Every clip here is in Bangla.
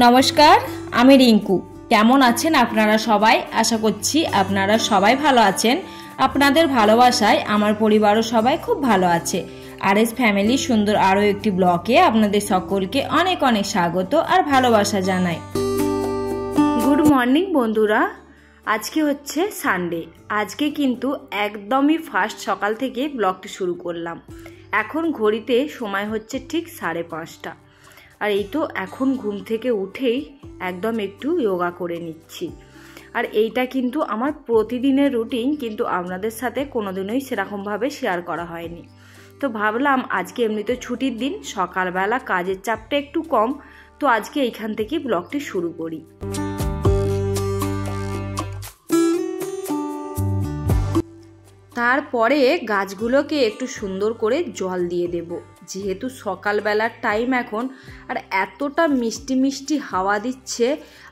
নমস্কার, আমি রিঙ্কু। কেমন আছেন আপনারা সবাই? আশা করছি আপনারা সবাই ভালো আছেন। আপনাদের ভালোবাসায় আমার পরিবারও সবাই খুব ভালো আছে। আরএস ফ্যামিলি সুন্দর আরও একটি ব্লগে আপনাদের সকলকে অনেক অনেক স্বাগত আর ভালোবাসা জানাই। গুড মর্নিং বন্ধুরা। আজকে হচ্ছে সানডে। আজকে কিন্তু একদমই ফার্স্ট সকাল থেকে ব্লগটি শুরু করলাম। এখন ঘড়িতে সময় হচ্ছে ঠিক 5:30। আর এই তো এখন ঘুম থেকে উঠেই একদম একটু যোগা করে নিচ্ছি। আর এইটা কিন্তু আমার প্রতিদিনের রুটিন, কিন্তু আপনাদের সাথে কোনোদিনই সেরকমভাবে শেয়ার করা হয়নি। তো ভাবলাম আজকে এমনিতে ছুটির দিন, সকালবেলা কাজের চাপটা একটু কম, তো আজকে এইখান থেকে ব্লগটি শুরু করি। তারপরে গাছগুলোকে একটু সুন্দর করে জল দিয়ে দেব, যেহেতু সকালবেলার টাইম এখন। আর এতটা মিষ্টি মিষ্টি হাওয়া দিচ্ছে,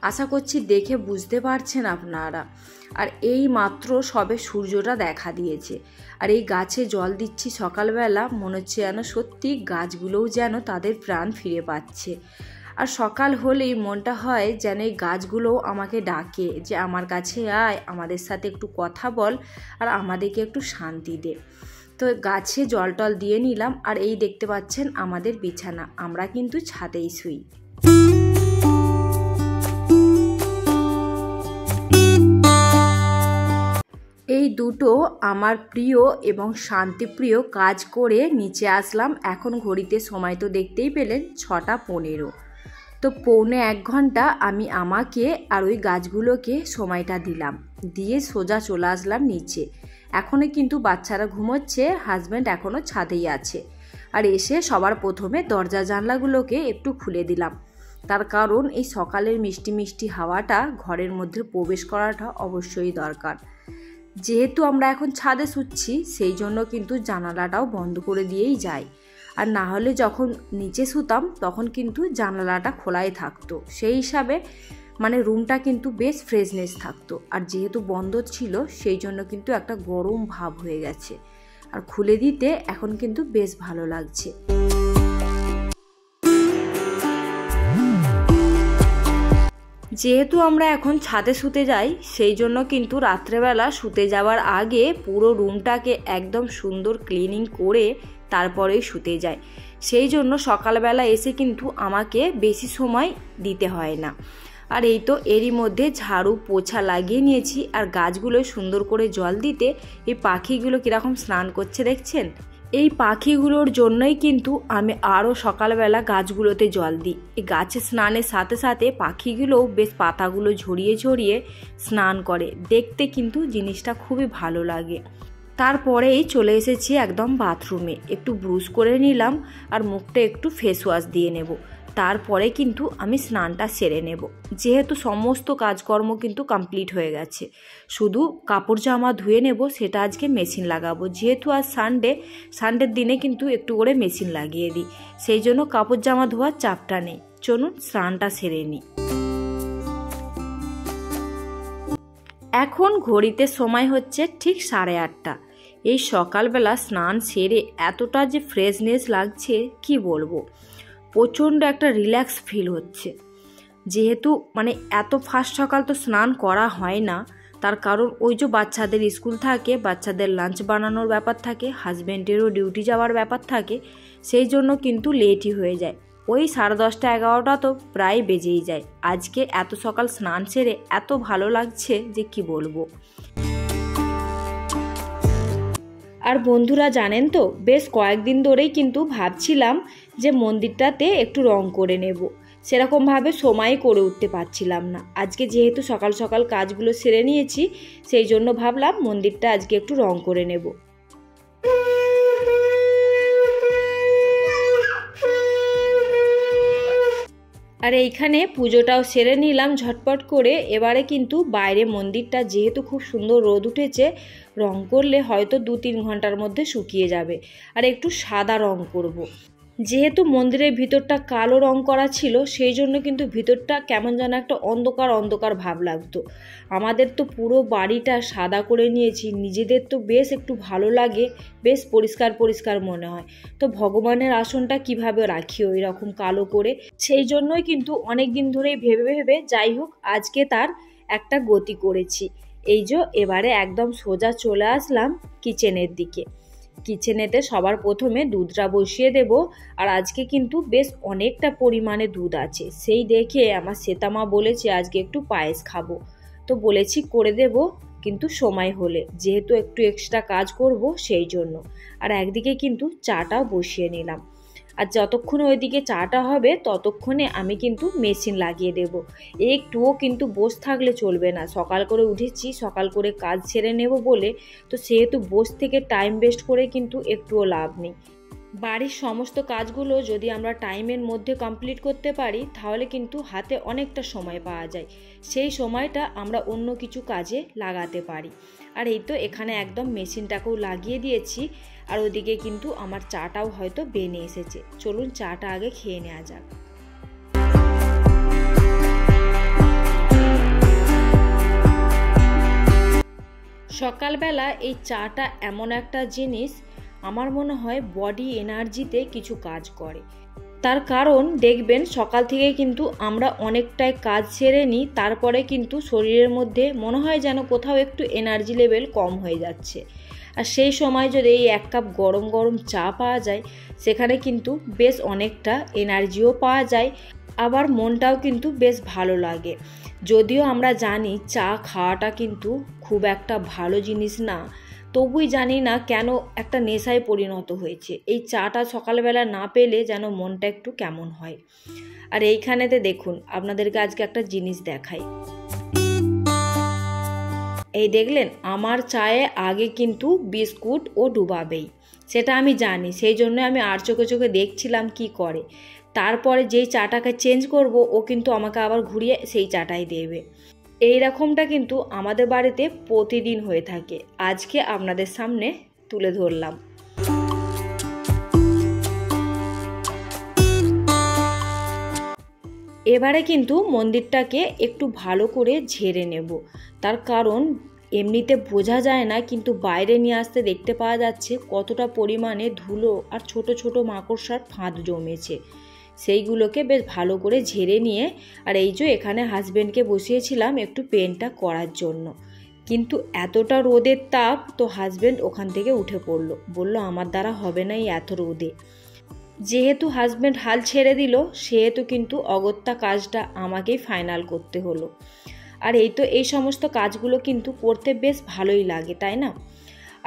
আশা করছি দেখে বুঝতে পারছেন আপনারা। আর এই মাত্র সবে সূর্যটা দেখা দিয়েছে, আর এই গাছে জল দিচ্ছি সকালবেলা, মনে হচ্ছে যেন সত্যি গাছগুলোও যেন তাদের প্রাণ ফিরে পাচ্ছে। আর সকাল হলেই মনটা হয় যেন এই গাছগুলোও আমাকে ডাকে যে আমার কাছে আয়, আমাদের সাথে একটু কথা বল আর আমাদেরকে একটু শান্তি দে। তো গাছে জল টল দিয়ে নিলাম। আর এই দেখতে পাচ্ছেন আমাদের বিছানা, আমরা কিন্তু ছাদেই শুই। এই দুটো আমার প্রিয় এবং শান্তিপ্রিয় কাজ করে নিচে আসলাম। এখন ঘড়িতে সময় তো দেখতেই পেলেন 6:15। তো 1.25 ঘন্টা আমি আমাকে আর ওই গাছগুলোকে সময়টা দিলাম, দিয়ে সোজা চলে আসলাম নিচে। এখনও কিন্তু বাচ্চারা ঘুমোচ্ছে, হাজব্যান্ড এখনও ছাদেই আছে। আর এসে সবার প্রথমে দরজা জানলাগুলোকে একটু খুলে দিলাম, তার কারণ এই সকালের মিষ্টি মিষ্টি হাওয়াটা ঘরের মধ্যে প্রবেশ করাটা অবশ্যই দরকার। যেহেতু আমরা এখন ছাদে শুচ্ছি, সেই জন্য কিন্তু জানালাটাও বন্ধ করে দিয়েই যাই। আর না হলে যখন নিচে শুতাম তখন কিন্তু জানালাটা খোলাই থাকতো, সেই হিসাবে মানে রুমটা কিন্তু বেশ ফ্রেশনেস থাকতো। আর যেহেতু বন্ধ ছিল সেই জন্য কিন্তু একটা গরম ভাব হয়ে গেছে। আর খুলে দিতে এখন কিন্তু বেশ ভালো লাগছে। যেহেতু আমরা এখন ছাদে শুতে যাই, সেই জন্য কিন্তু রাত্রেবেলা শুতে যাওয়ার আগে পুরো রুমটাকে একদম সুন্দর ক্লিনিং করে তারপরেই শুতে যায়। সেই জন্য সকালবেলা এসে কিন্তু আমাকে বেশি সময় দিতে হয় না। আর এই তো এরই মধ্যে ঝাড়ু পোছা লাগিয়ে নিয়েছি। আর গাছগুলো সুন্দর করে জল দিতে এই পাখিগুলো কীরকম স্নান করছে দেখছেন। এই পাখিগুলোর জন্যই কিন্তু আমি আরও সকালবেলা গাছগুলোতে জল দিই। এই গাছে স্নানের সাথে সাথে পাখিগুলোও বেশ পাতাগুলো ঝরিয়ে ঝরিয়ে স্নান করে, দেখতে কিন্তু জিনিসটা খুবই ভালো লাগে। তারপরেই চলে এসেছি একদম বাথরুমে, একটু ব্রুশ করে নিলাম আর মুখটা একটু ফেস ওয়াশ দিয়ে নেব। তারপরে কিন্তু আমি স্নানটা সেরে নেব, যেহেতু সমস্ত কাজকর্ম কিন্তু কমপ্লিট হয়ে গেছে। শুধু কাপড় জামা ধুয়ে নেব, সেটা আজকে মেশিন লাগাবো। যেহেতু আজ সানডের দিনে কিন্তু একটু করে মেশিন লাগিয়ে দিই, সেই জন্য কাপড় জামা ধোয়ার চাপটা নেই। চলুন স্নানটা সেরে নিই। এখন ঘড়িতে সময় হচ্ছে ঠিক 8:30। এই সকালবেলা স্নান সেরে এতটা যে ফ্রেশনেস লাগছে কি বলবো, প্রচণ্ড একটা রিল্যাক্স ফিল হচ্ছে। যেহেতু মানে এত ফার্স্ট সকাল তো স্নান করা হয় না, তার কারণ ওই যে বাচ্চাদের স্কুল থাকে, বাচ্চাদের লাঞ্চ বানানোর ব্যাপার থাকে, হাজব্যান্ডেরও ডিউটি যাওয়ার ব্যাপার থাকে, সেই জন্য কিন্তু লেটই হয়ে যায়। ওই 10:30 11টা তো প্রায় বেজেই যায়। আজকে এত সকাল স্নান সেরে এত ভালো লাগছে যে কি বলবো। আর বন্ধুরা জানেন তো, বেশ কয়েকদিন ধরেই কিন্তু ভাবছিলাম যে মন্দিরটাতে একটু রং করে নেব, সেরকমভাবে সময় করে উঠতে পারছিলাম না। আজকে যেহেতু সকাল সকাল কাজগুলো সেরে নিয়েছি, সেই জন্য ভাবলাম মন্দিরটা আজকে একটু রং করে নেব। আর এইখানে পুজোটাও সেরে নিলাম ঝটপট করে। এবারে কিন্তু বাইরে মন্দিরটা যেহেতু খুব সুন্দর রোদ উঠেছে, রং করলে হয়তো 2-3 ঘন্টার মধ্যে শুকিয়ে যাবে। আর একটু সাদা রং করব। যেহেতু মন্দিরের ভিতরটা কালো রং করা ছিল, সেই জন্য কিন্তু ভিতরটা কেমন যেন একটা অন্ধকার অন্ধকার ভাব লাগতো। আমাদের তো পুরো বাড়িটা সাদা করে নিয়েছি, নিজেদের তো বেশ একটু ভালো লাগে, বেশ পরিষ্কার পরিষ্কার মনে হয়। তো ভগবানের আসনটা কিভাবে রাখি ওই রকম কালো করে, সেই জন্যই কিন্তু অনেক দিন ধরেই ভেবে ভেবে যাই হোক আজকে তার একটা গতি করেছি। এই যে এবারে একদম সোজা চলে আসলাম কিচেনের দিকে। কিচেনেতে সবার প্রথমে দুধটা বসিয়ে দেব। আর আজকে কিন্তু বেশ অনেকটা পরিমাণে দুধ আছে, সেই দেখে আমার শ্বেতামা বলেছে আজকে একটু পায়েস খাবো। তো বলেছি করে দেব, কিন্তু সময় হলে, যেহেতু একটু এক্সট্রা কাজ করব সেই জন্য। আর একদিকে কিন্তু চাটাও বসিয়ে নিলাম। আর যতক্ষণে ওইদিকে চাটা হবে ততক্ষণে আমি কিন্তু মেশিন লাগিয়ে দেব। একটুও কিন্তু বসে থাকলে চলবে না। সকাল করে উঠেছি, সকাল করে কাজ ছেড়ে নেব বলে, তো সেহেতু বসে থেকে টাইম ওয়েস্ট করে কিন্তু একটুও লাভ নেই। বাড়ির সমস্ত কাজগুলো যদি আমরা টাইমের মধ্যে কমপ্লিট করতে পারি তাহলে কিন্তু হাতে অনেকটা সময় পাওয়া যায়, সেই সময়টা আমরা অন্য কিছু কাজে লাগাতে পারি। আর এই তো এখানে একদম মেশিনটাকেও লাগিয়ে দিয়েছি। আর ওদিকে কিন্তু আমার চাটাও হয়তো বেনে এসেছে। চলুন চাটা আগে খেয়ে নেওয়া যাক। সকালবেলা এই চাটা এমন একটা জিনিস, আমার মনে হয় বডি এনার্জিতে কিছু কাজ করে। তার কারণ দেখবেন সকাল থেকে কিন্তু আমরা অনেকটাই কাজ সেরে নিই, তারপরে কিন্তু শরীরের মধ্যে মনে হয় যেন কোথাও একটু এনার্জি লেভেল কম হয়ে যাচ্ছে। আর সেই সময় যদি এই এক কাপ গরম গরম চা পাওয়া যায়, সেখানে কিন্তু বেশ অনেকটা এনার্জিও পাওয়া যায়, আবার মনটাও কিন্তু বেশ ভালো লাগে। যদিও আমরা জানি চা খাওয়াটা কিন্তু খুব একটা ভালো জিনিস না, তবুই জানি না কেন একটা নেশায় পরিণত হয়েছে। এই চাটা সকালবেলা না পেলে যেন মনটা একটু কেমন হয়। আর এইখানেতে দেখুন, আপনাদেরকে আজকে একটা জিনিস দেখাই। এই দেখলেন, আমার চায়ে আগে কিন্তু বিস্কুট ও ডুবাবেই, সেটা আমি জানি, সেই জন্য আমি আর চোখে চোখে দেখছিলাম কি করে। তারপরে যেই চাটাকে চেঞ্জ করব, ও কিন্তু আমাকে আবার ঘুরিয়ে সেই চাটাই দেবে। এই রকমটা কিন্তু আমাদের বাড়িতে প্রতিদিন হয়ে থাকে, আজকে আপনাদের সামনে তুলে ধরলাম। এবারে কিন্তু মন্দিরটাকে একটু ভালো করে ঝেড়ে নেব। তার কারণ এমনিতে বোঝা যায় না, কিন্তু বাইরে নিয়ে আসতে দেখতে পাওয়া যাচ্ছে কতটা পরিমাণে ধুলো আর ছোট ছোট মাকড়সার ফাঁদ জমেছে। সেইগুলোকে বেশ ভালো করে ঝেড়ে নিয়ে, আর এই যে এখানে হাজব্যান্ডকে বসিয়েছিলাম একটু পেন্টটা করার জন্য, কিন্তু এতটা রোদের তাপ, তো হাজব্যান্ড ওখান থেকে উঠে পড়লো, বলল আমার দ্বারা হবে না এই এত রোদে। যেহেতু হাজব্যান্ড হাল ছেড়ে দিল, সেহেতু কিন্তু অগত্যা কাজটা আমাকেই ফাইনাল করতে হলো। আর এই তো এই সমস্ত কাজগুলো কিন্তু করতে বেশ ভালোই লাগে, তাই না?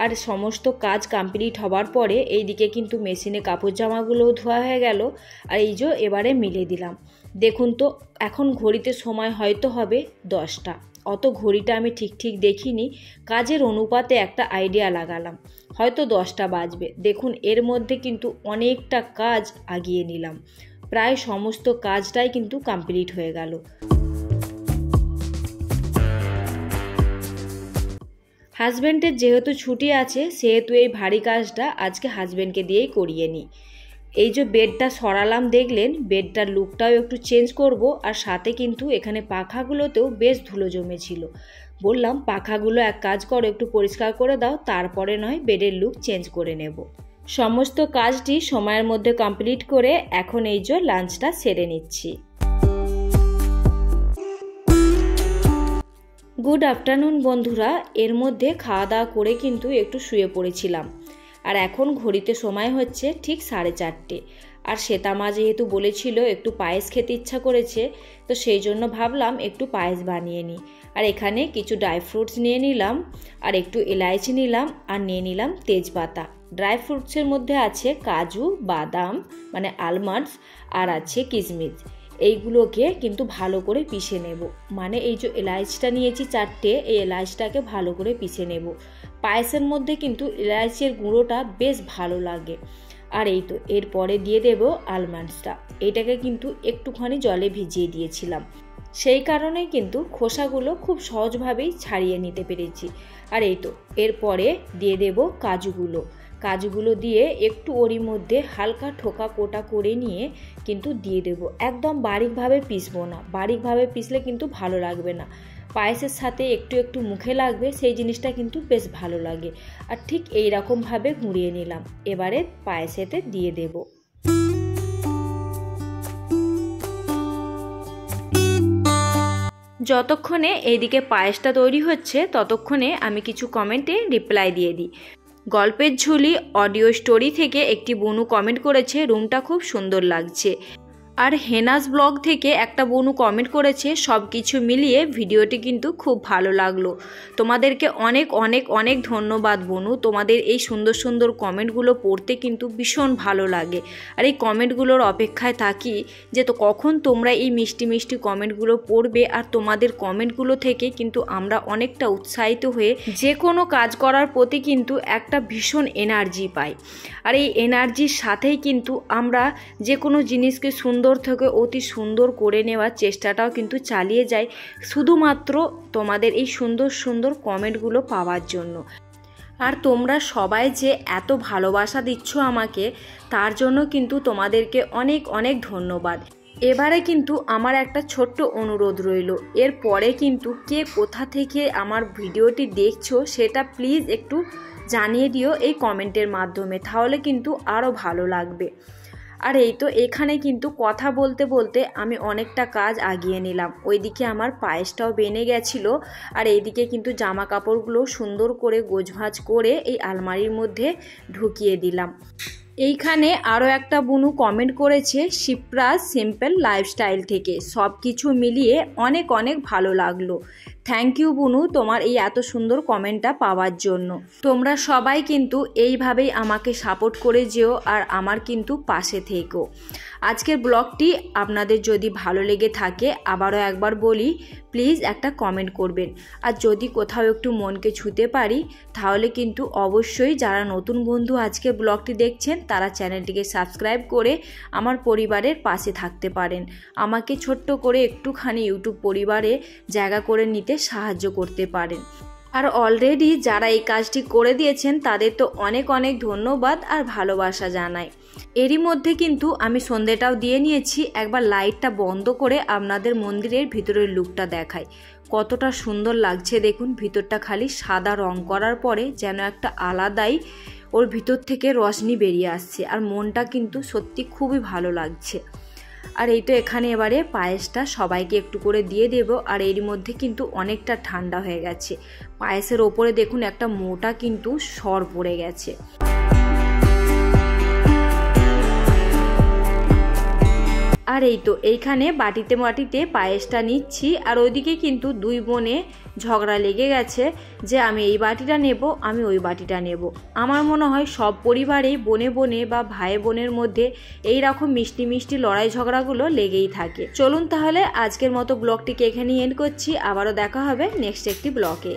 আর সমস্ত কাজ কমপ্লিট হবার পরে এইদিকে কিন্তু মেশিনে কাপড় জামাগুলোও ধোয়া হয়ে গেল। আর এই যে এবারে মিলে দিলাম। দেখুন তো এখন ঘড়িতে সময় হয়তো হবে 10টা, অত ঘড়িটা আমি ঠিক দেখিনি, কাজের অনুপাতে একটা আইডিয়া লাগালাম, হয়তো 10টা বাজবে। দেখুন এর মধ্যে কিন্তু অনেকটা কাজ আগিয়ে নিলাম, প্রায় সমস্ত কাজটাই কিন্তু কমপ্লিট হয়ে গেল। হাজব্যান্ডের যেহেতু ছুটি আছে, সেহেতু এই ভারী কাজটা আজকে হাজব্যান্ডকে দিয়েই করিয়ে নিই। এই যে বেডটা সরালাম দেখলেন, বেডটার লুকটাও একটু চেঞ্জ করব। আর সাথে কিন্তু এখানে পাখাগুলোতেও বেশ ধুলো জমেছিল, বললাম পাখাগুলো এক কাজ করো একটু পরিষ্কার করে দাও, তারপরে নয় বেডের লুক চেঞ্জ করে নেব। সমস্ত কাজটি সময়ের মধ্যে কমপ্লিট করে এখন এই যে লাঞ্চটা সেরে নিচ্ছি। গুড আফটারনুন বন্ধুরা। এর মধ্যে খাওয়া দাওয়া করে কিন্তু একটু শুয়ে পড়েছিলাম। আর এখন ঘড়িতে সময় হচ্ছে ঠিক 4:30। আর শ্বেতামা যেহেতু বলেছিল একটু পায়েস খেতে ইচ্ছা করেছে, তো সেই জন্য ভাবলাম একটু পায়েস বানিয়ে নিই। আর এখানে কিছু ড্রাই ফ্রুটস নিয়ে নিলাম, আর একটু এলাইচি নিলাম, আর নিয়ে নিলাম তেজপাতা। ড্রাই ফ্রুটসের মধ্যে আছে কাজু, বাদাম মানে আলমন্ডস, আর আছে কিশমিশ। এইগুলোকে কিন্তু ভালো করে পিষে নেব, মানে এই যে এলাইচটা নিয়েছি 4টে, এই এলাইচটাকে ভালো করে পিষে নেব। পায়েসের মধ্যে কিন্তু এলাইচের গুঁড়োটা বেশ ভালো লাগে। আর এই তো এরপরে দিয়ে দেব আলমন্ডসটা, এটাকে কিন্তু একটুখানি জলে ভিজিয়ে দিয়েছিলাম, সেই কারণেই কিন্তু খোসাগুলো খুব সহজভাবেই ছাড়িয়ে নিতে পেরেছি। আর এই তো এরপরে দিয়ে দেব কাজুগুলো। কাজুগুলো দিয়ে একটু ওরই মধ্যে হালকা ঠোকা কোটা করে নিয়ে কিন্তু দিয়ে দেবো। একদম বারিকভাবে পিসবো না, বারিকভাবে পিসলে কিন্তু ভালো লাগবে না। পায়েসের সাথে একটু একটু মুখে লাগবে, সেই জিনিসটা কিন্তু বেশ ভালো লাগে। আর ঠিক এই রকমভাবে গুঁড়িয়ে নিলাম, এবারে পায়েসেতে দিয়ে দেব। যতক্ষণে এইদিকে পায়েসটা তৈরি হচ্ছে ততক্ষণে আমি কিছু কমেন্টে রিপ্লাই দিয়ে দিই। গল্পের ঝুলি অডিও স্টোরি থেকে একটি বনু কমেন্ট করেছে রুমটা খুব সুন্দর লাগছে। আর হেনাস ব্লগ থেকে একটা বনু কমেন্ট করেছে সব কিছু মিলিয়ে ভিডিওটি কিন্তু খুব ভালো লাগলো। তোমাদেরকে অনেক অনেক অনেক ধন্যবাদ বনু, তোমাদের এই সুন্দর সুন্দর কমেন্টগুলো পড়তে কিন্তু ভীষণ ভালো লাগে। আর এই কমেন্টগুলোর অপেক্ষায় থাকি যে তো কখন তোমরা এই মিষ্টি মিষ্টি কমেন্টগুলো পড়বে। আর তোমাদের কমেন্টগুলো থেকে কিন্তু আমরা অনেকটা উৎসাহিত হয়ে যে কোনো কাজ করার প্রতি কিন্তু একটা ভীষণ এনার্জি পাই। আর এই এনার্জির সাথেই কিন্তু আমরা যে কোনো জিনিসকে সুন্দর থেকে অতি সুন্দর করে নেওয়ার চেষ্টাটাও কিন্তু চালিয়ে যাই, শুধুমাত্র তোমাদের এই সুন্দর সুন্দর কমেন্টগুলো পাওয়ার জন্য। আর তোমরা সবাই যে এত ভালোবাসা দিচ্ছ আমাকে, তার জন্য কিন্তু তোমাদেরকে অনেক অনেক ধন্যবাদ। এবারে কিন্তু আমার একটা ছোট্ট অনুরোধ রইল, এরপরে কিন্তু কে কোথা থেকে আমার ভিডিওটি দেখছো সেটা প্লিজ একটু জানিয়ে দিও এই কমেন্টের মাধ্যমে, তাহলে কিন্তু আরও ভালো লাগবে। আর এই তো এখানে কিন্তু কথা বলতে বলতে আমি অনেকটা কাজ আগিয়ে নিলাম। ওইদিকে আমার পায়েসটাও বেনে গেছিলো, আর এইদিকে কিন্তু জামা কাপড়গুলো সুন্দর করে গোছভাজ করে এই আলমারির মধ্যে ঢুকিয়ে দিলাম। এইখানে আরও একটা বুনু কমেন্ট করেছে শিপ্রাজ সিম্পল লাইফস্টাইল থেকে, সব কিছু মিলিয়ে অনেক অনেক ভালো লাগলো। থ্যাংক ইউ বুনু তোমার এই এত সুন্দর কমেন্টটা পাওয়ার জন্য। তোমরা সবাই কিন্তু এইভাবেই আমাকে সাপোর্ট করে যেও আর আমার কিন্তু পাশে থেকো। আজকের ব্লগটি আপনাদের যদি ভালো লেগে থাকে আবারও একবার বলি প্লিজ একটা কমেন্ট করবেন। আর যদি কোথাও একটু মনকে ছুঁতে পারি তাহলে কিন্তু অবশ্যই যারা নতুন বন্ধু আজকে ব্লগটি দেখছেন তারা চ্যানেলটিকে সাবস্ক্রাইব করে আমার পরিবারের পাশে থাকতে পারেন, আমাকে ছোট্ট করে একটুখানি ইউটিউব পরিবারে জায়গা করে নিতে সাহায্য করতে পারেন। আর অলরেডি যারা এই কাজটি করে দিয়েছেন তাদের তো অনেক অনেক ধন্যবাদ আর ভালোবাসা জানাই। এরই মধ্যে কিন্তু আমি সন্ধেটাও দিয়ে নিয়েছি। একবার লাইটটা বন্ধ করে আপনাদের মন্দিরের ভিতরের লুকটা দেখাই, কতটা সুন্দর লাগছে দেখুন। ভিতরটা খালি সাদা রং করার পরে যেন একটা আলাদাই ওর ভিতর থেকে রশনি বেরিয়ে আসছে, আর মনটা কিন্তু সত্যি খুবই ভালো লাগছে। আর এই তো এখানে এবারে পায়েসটা সবাইকে একটু করে দিয়ে দেব। আর এর মধ্যে কিন্তু অনেকটা ঠান্ডা হয়ে গেছে, পায়েসের ওপরে দেখুন একটা মোটা কিন্তু সর পড়ে গেছে। আর এই তো এইখানে বাটিতে বাটিতে পায়েসটা নিচ্ছি। আর ওইদিকে কিন্তু দুই বোনে ঝগড়া লেগে গেছে যে আমি এই বাটিটা নেব, আমি ওই বাটিটা নেব। আমার মনে হয় সব পরিবারেই বনে বনে বা ভাই বোনের মধ্যে এই রকম মিষ্টি মিষ্টি লড়াই ঝগড়াগুলো লেগেই থাকে। চলুন তাহলে আজকের মতো ব্লগটিকে এখানেই এন্ড করছি, আবারও দেখা হবে নেক্সট একটি ব্লগে।